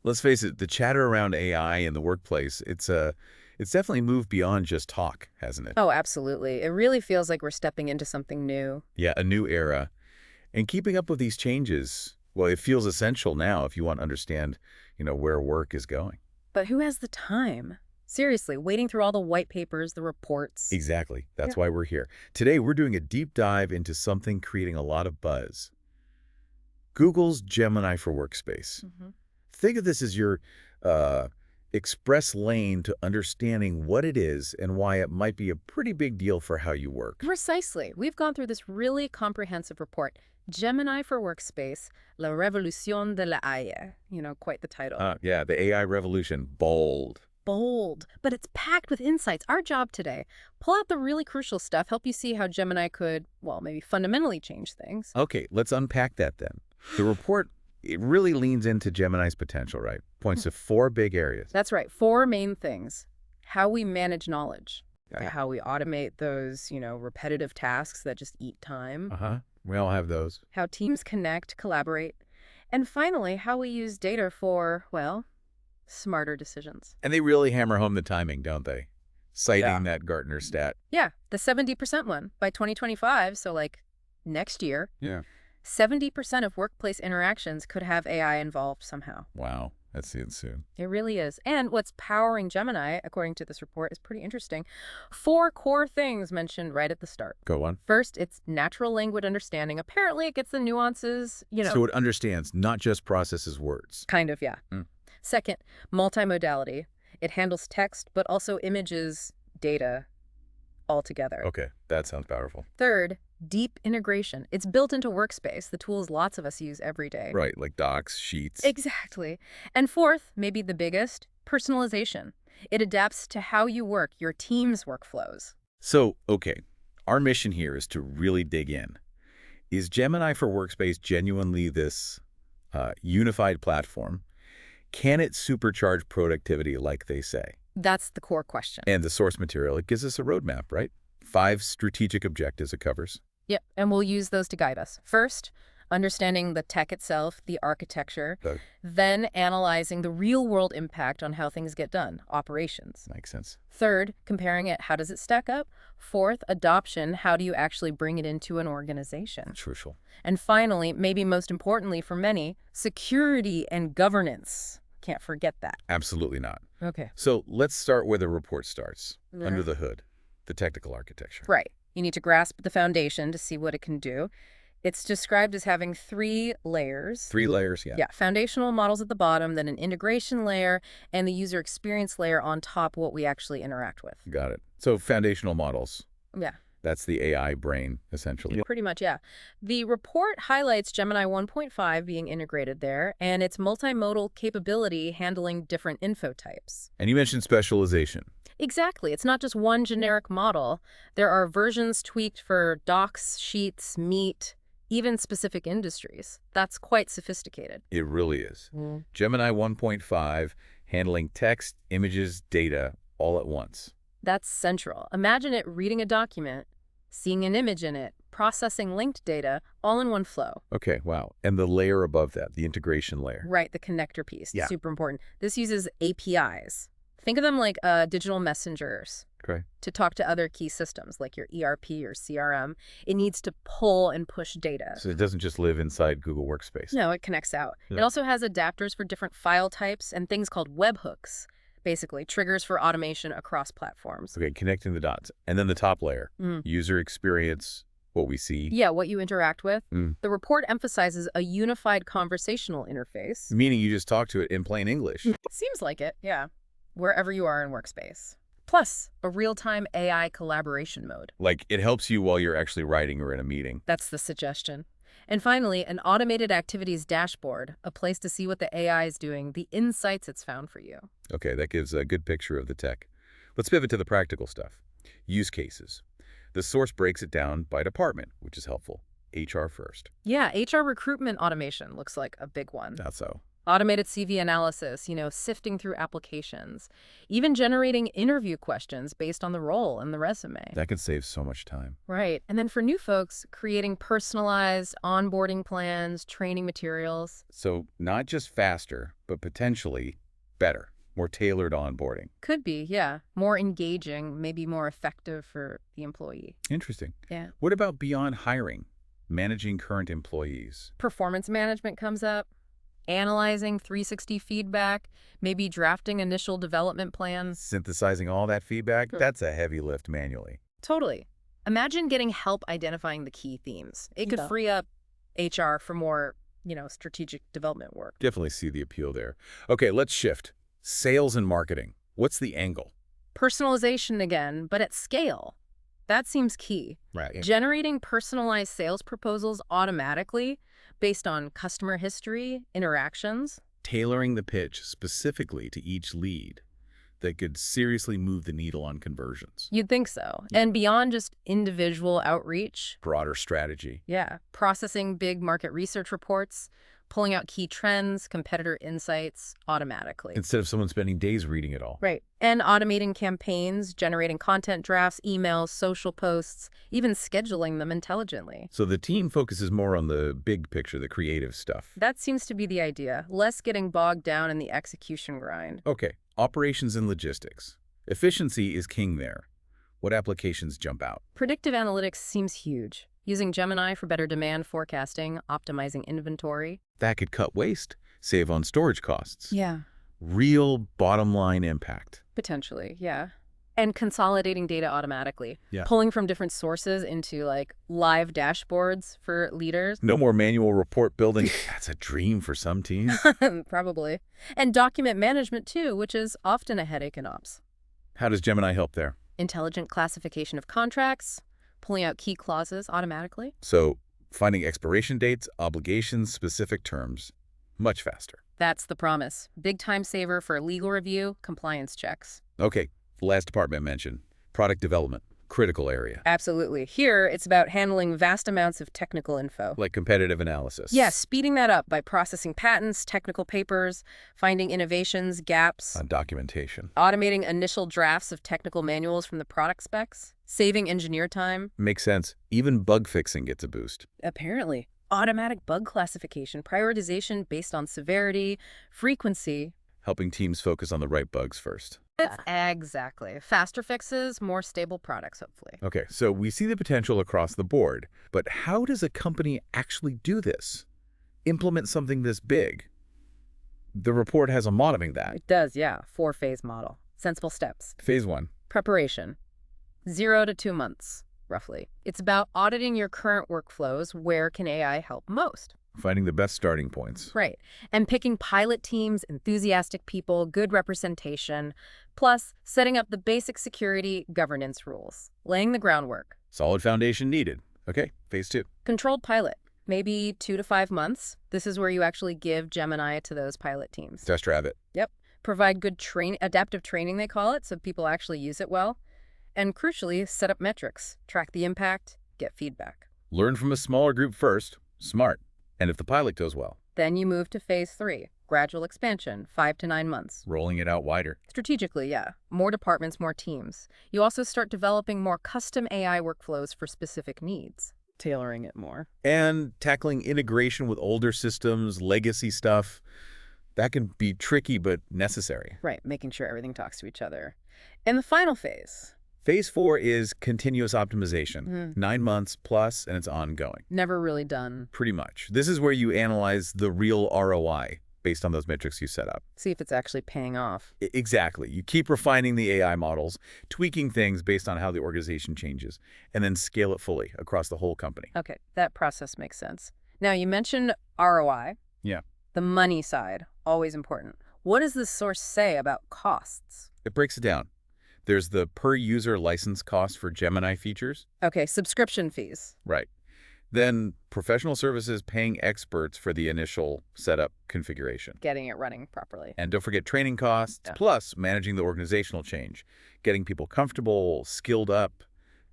Let's face it, the chatter around AI in the workplace, it's definitely moved beyond just talk, hasn't it? Oh, absolutely. It really feels like we're stepping into something new. Yeah, a new era. And keeping up with these changes, well, it feels essential now if you want to understand, where work is going. But who has the time? Seriously, wading through all the white papers, the reports. Exactly. Yeah. That's why we're here. Today, we're doing a deep dive into something creating a lot of buzz. Google's Gemini for Workspace. Mhm. Think of this as your uh, express lane to understanding what it is and why it might be a pretty big deal for how you work. Precisely. We've gone through this really comprehensive report. Gemini for Workspace, La Revolución de la AI. Quite the title. Yeah, the AI revolution. Bold. Bold, but it's packed with insights. Our job today, pull out the really crucial stuff, help you see how Gemini could, well, maybe fundamentally change things. Okay, let's unpack that then. The report, it really leans into Gemini's potential, right? Points to four big areas. That's right. Four main things. How we manage knowledge. Yeah. How we automate those, repetitive tasks that just eat time. We all have those. How teams connect, collaborate. And finally, how we use data for, well, smarter decisions. And they really hammer home the timing, don't they? Citing that Gartner stat. Yeah, the 70% one. By 2025, so like next year, Yeah. 70% of workplace interactions could have AI involved somehow. Wow, that's soon. It really is. And what's powering Gemini, according to this report, is pretty interesting. Four core things mentioned right at the start. Go on. First, it's natural language understanding. Apparently, it gets the nuances, So it understands, not just processes words. kind of, yeah. Mm. Second, multimodality. It handles text, but also images, data, all together. Okay, that sounds powerful. Third, deep integration. It's built into Workspace, the tools lots of us use every day. Right, like docs, sheets. Exactly. And fourth, maybe the biggest, personalization. It adapts to how you work, your team's workflows. So, okay, our mission here is to really dig in. Is Gemini for Workspace genuinely this unified platform? Can it supercharge productivity like they say? That's the core question. And the source material, it gives us a roadmap, right? 5 strategic objectives it covers. Yep, and we'll use those to guide us. First, understanding the tech itself, the architecture, then analyzing the real-world impact on how things get done, operations. Makes sense. Third, comparing it, how does it stack up? Fourth, adoption, how do you actually bring it into an organization? Crucial. And finally, maybe most importantly for many, security and governance. Can't forget that. Absolutely not. Okay. So let's start where the report starts, under the hood, the technical architecture. Right. You need to grasp the foundation to see what it can do. It's described as having 3 layers. 3 layers, yeah. Yeah, foundational models at the bottom, then an integration layer, and the user experience layer on top, what we actually interact with. Got it. So foundational models. Yeah. That's the AI brain, essentially. Pretty much, yeah. The report highlights Gemini 1.5 being integrated there, and its multimodal capability handling different info types. And you mentioned specialization. Exactly. It's not just one generic model. There are versions tweaked for docs, sheets, meat, even specific industries. That's quite sophisticated. It really is. Gemini 1.5, handling text, images, data, all at once. That's central. Imagine it reading a document, seeing an image in it, processing linked data, all in one flow. Okay, wow. And the layer above that, the integration layer. Right, the connector piece. Yeah. Super important. This uses APIs. Think of them like digital messengers. Okay. To talk to other key systems like your ERP or CRM. It needs to pull and push data. So it doesn't just live inside Google Workspace. No, it connects out. Yeah. It also has adapters for different file types and things called webhooks. Basically, triggers for automation across platforms. Okay, connecting the dots. And then the top layer, user experience, what we see. Yeah, what you interact with. The report emphasizes a unified conversational interface. Meaning you just talk to it in plain English. Seems like it, yeah. Wherever you are in Workspace. Plus, a real-time AI collaboration mode. Like it helps you while you're actually writing or in a meeting. That's the suggestion. And finally, an automated activities dashboard, a place to see what the AI is doing, the insights it's found for you. Okay, that gives a good picture of the tech. Let's pivot to the practical stuff. Use cases. The source breaks it down by department, which is helpful. HR first. Yeah, HR recruitment automation looks like a big one. Not so. Automated CV analysis, sifting through applications, even generating interview questions based on the role and the resume. That could save so much time. Right. And then for new folks, creating personalized onboarding plans, training materials. So not just faster, but potentially better, more tailored onboarding. Could be, yeah. More engaging, maybe more effective for the employee. Interesting. Yeah. What about beyond hiring, managing current employees? Performance management comes up. Analyzing 360 feedback, maybe drafting initial development plans. Synthesizing all that feedback, that's a heavy lift manually. Totally. Imagine getting help identifying the key themes. It could free up HR for more, strategic development work. Definitely see the appeal there. Okay, let's shift. Sales and marketing. What's the angle? Personalization again, but at scale. That seems key. Right. Generating personalized sales proposals automatically based on customer history, interactions. Tailoring the pitch specifically to each lead that could seriously move the needle on conversions. You'd think so. And beyond just individual outreach. Broader strategy. Yeah. Processing big market research reports, pulling out key trends, competitor insights automatically. Instead of someone spending days reading it all. Right. And automating campaigns, generating content drafts, emails, social posts, even scheduling them intelligently. So the team focuses more on the big picture, the creative stuff. That seems to be the idea. Less getting bogged down in the execution grind. Okay, operations and logistics. Efficiency is king there. What applications jump out? Predictive analytics seems huge. Using Gemini for better demand forecasting, optimizing inventory. That could cut waste, save on storage costs. Yeah. Real bottom line impact. Potentially, yeah. And consolidating data automatically. Yeah. Pulling from different sources into live dashboards for leaders. No more manual report building. That's a dream for some teams. Probably. And document management too, which is often a headache in ops. How does Gemini help there? Intelligent classification of contracts, pulling out key clauses automatically. So finding expiration dates, obligations, specific terms, much faster. That's the promise. Big time saver for legal review, compliance checks. Okay, last department mentioned, product development, critical area. Absolutely. Here, it's about handling vast amounts of technical info. Like competitive analysis. Yes, speeding that up by processing patents, technical papers, finding innovations, gaps. On documentation. Automating initial drafts of technical manuals from the product specs. Saving engineer time. Makes sense. Even bug fixing gets a boost. Apparently. Automatic bug classification, prioritization based on severity, frequency. Helping teams focus on the right bugs first. Exactly. Faster fixes, more stable products, hopefully. Okay, so we see the potential across the board, but how does a company actually do this? Implement something this big? The report has a modeling that. It does, yeah. 4-phase model. Sensible steps. Phase 1. Preparation. 0 to 2 months, roughly. It's about auditing your current workflows. Where can AI help most? Finding the best starting points. Right. And picking pilot teams, enthusiastic people, good representation, plus setting up the basic security governance rules. Laying the groundwork. Solid foundation needed. Okay, phase 2. Controlled pilot. Maybe 2 to 5 months. This is where you actually give Gemini to those pilot teams. Test rabbit. Yep. Provide good adaptive training, they call it, so people actually use it well. And crucially, set up metrics. Track the impact, get feedback. Learn from a smaller group first. Smart. And if the pilot goes well, then you move to phase 3, gradual expansion, 5 to 9 months. Rolling it out wider. Strategically, yeah. More departments, more teams. You also start developing more custom AI workflows for specific needs. Tailoring it more. And tackling integration with older systems, legacy stuff. That can be tricky but necessary. Right, making sure everything talks to each other. And the final phase. Phase 4 is continuous optimization. 9 months plus, and it's ongoing. Never really done. Pretty much. This is where you analyze the real ROI based on those metrics you set up. See if it's actually paying off. Exactly. You keep refining the AI models, tweaking things based on how the organization changes, and then scale it fully across the whole company. Okay, that process makes sense. Now, you mentioned ROI. Yeah. The money side, always important. What does the source say about costs? It breaks it down. There's the per-user license cost for Gemini features. Okay, subscription fees. Right. Then professional services paying experts for the initial setup configuration. Getting it running properly. And don't forget training costs, plus managing the organizational change. Getting people comfortable, skilled up.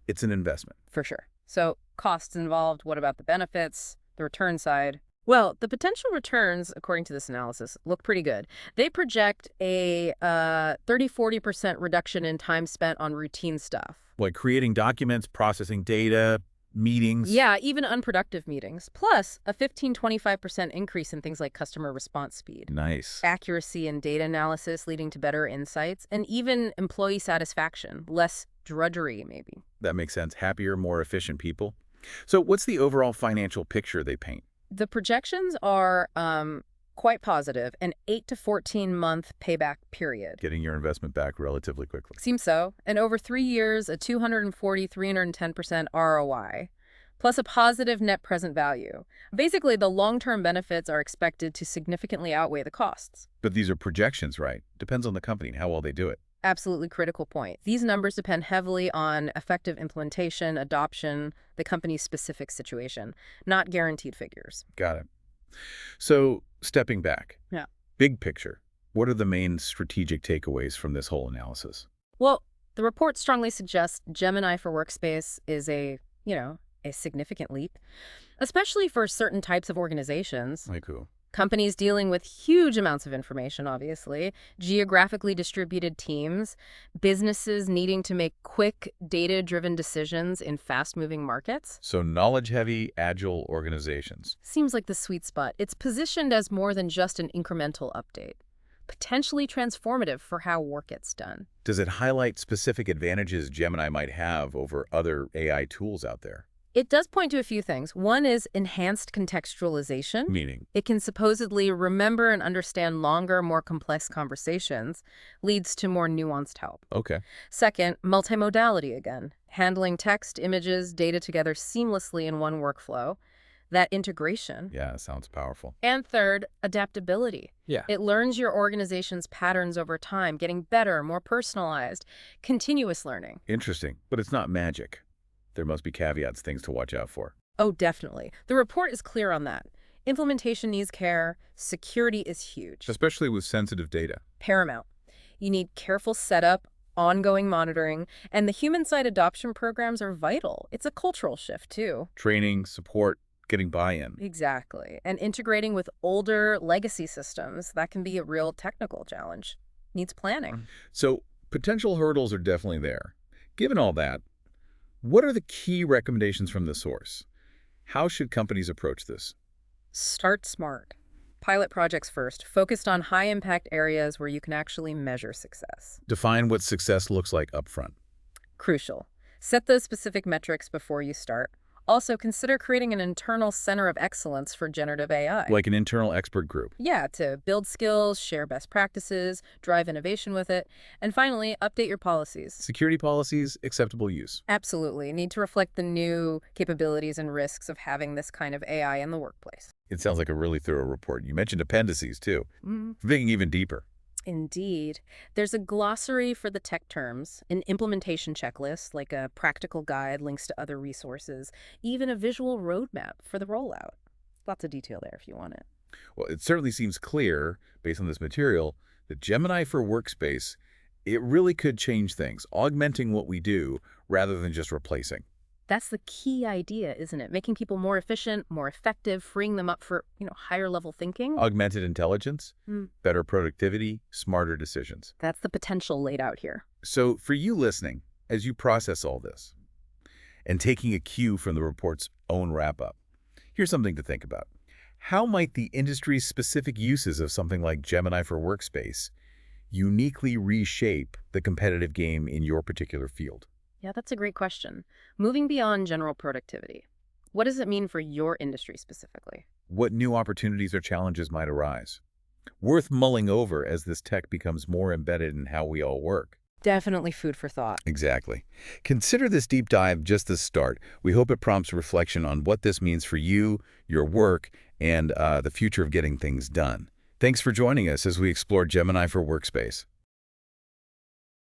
It's an investment. For sure. So costs involved. What about the benefits, the return side? Well, the potential returns, according to this analysis, look pretty good. They project a 30–40% reduction in time spent on routine stuff. Like creating documents, processing data, meetings. Yeah, even unproductive meetings. Plus, a 15–25% increase in things like customer response speed, Nice. accuracy in data analysis leading to better insights, and even employee satisfaction, less drudgery, maybe. That makes sense. Happier, more efficient people. So what's the overall financial picture they paint? The projections are quite positive, an 8–14 month payback period. Getting your investment back relatively quickly. Seems so. And over 3 years, a 240–310% ROI, plus a positive net present value. Basically, the long-term benefits are expected to significantly outweigh the costs. But these are projections, right? Depends on the company and how well they do it. Absolutely critical point. These numbers depend heavily on effective implementation, adoption, the company's specific situation, not guaranteed figures. Got it. So, stepping back. Yeah. Big picture. What are the main strategic takeaways from this whole analysis? Well, the report strongly suggests Gemini for Workspace is a significant leap, especially for certain types of organizations. Like who? Companies dealing with huge amounts of information, obviously, geographically distributed teams, businesses needing to make quick, data-driven decisions in fast-moving markets. So knowledge-heavy, agile organizations. Seems like the sweet spot. It's positioned as more than just an incremental update, potentially transformative for how work gets done. Does it highlight specific advantages Gemini might have over other AI tools out there? It does point to a few things. One is enhanced contextualization. Meaning? It can supposedly remember and understand longer, more complex conversations, leads to more nuanced help. Okay. Second, multimodality again, handling text, images, data together seamlessly in one workflow. That integration. Yeah, sounds powerful. And third, adaptability. Yeah. It learns your organization's patterns over time, getting better, more personalized, continuous learning. Interesting, but it's not magic. There must be caveats, things to watch out for. Oh, definitely. The report is clear on that. Implementation needs care. Security is huge. Especially with sensitive data. Paramount. You need careful setup, ongoing monitoring, and the human-side adoption programs are vital. It's a cultural shift, too. Training, support, getting buy-in. Exactly. And integrating with older legacy systems, that can be a real technical challenge. Needs planning. So potential hurdles are definitely there. Given all that, what are the key recommendations from the source? How should companies approach this? Start smart. Pilot projects first, focused on high-impact areas where you can actually measure success. Define what success looks like upfront. Crucial. Set those specific metrics before you start. Also, consider creating an internal center of excellence for generative AI. Like an internal expert group. Yeah, to build skills, share best practices, drive innovation with it, and finally, update your policies. Security policies, acceptable use. Absolutely. Need to reflect the new capabilities and risks of having this kind of AI in the workplace. It sounds like a really thorough report. You mentioned appendices, too. Digging even deeper. Indeed. There's a glossary for the tech terms, an implementation checklist, like a practical guide, links to other resources, even a visual roadmap for the rollout. Lots of detail there if you want it. Well, it certainly seems clear, based on this material, that Gemini for Workspace, it really could change things, augmenting what we do rather than just replacing. That's the key idea, isn't it? Making people more efficient, more effective, freeing them up for, higher level thinking. Augmented intelligence, better productivity, smarter decisions. That's the potential laid out here. So for you listening, as you process all this, and taking a cue from the report's own wrap-up, here's something to think about. How might the industry's specific uses of something like Gemini for Workspace uniquely reshape the competitive game in your particular field? Yeah, that's a great question. Moving beyond general productivity, what does it mean for your industry specifically? What new opportunities or challenges might arise? Worth mulling over as this tech becomes more embedded in how we all work. Definitely food for thought. Exactly. Consider this deep dive just the start. We hope it prompts reflection on what this means for you, your work, and the future of getting things done. Thanks for joining us as we explore Gemini for Workspace.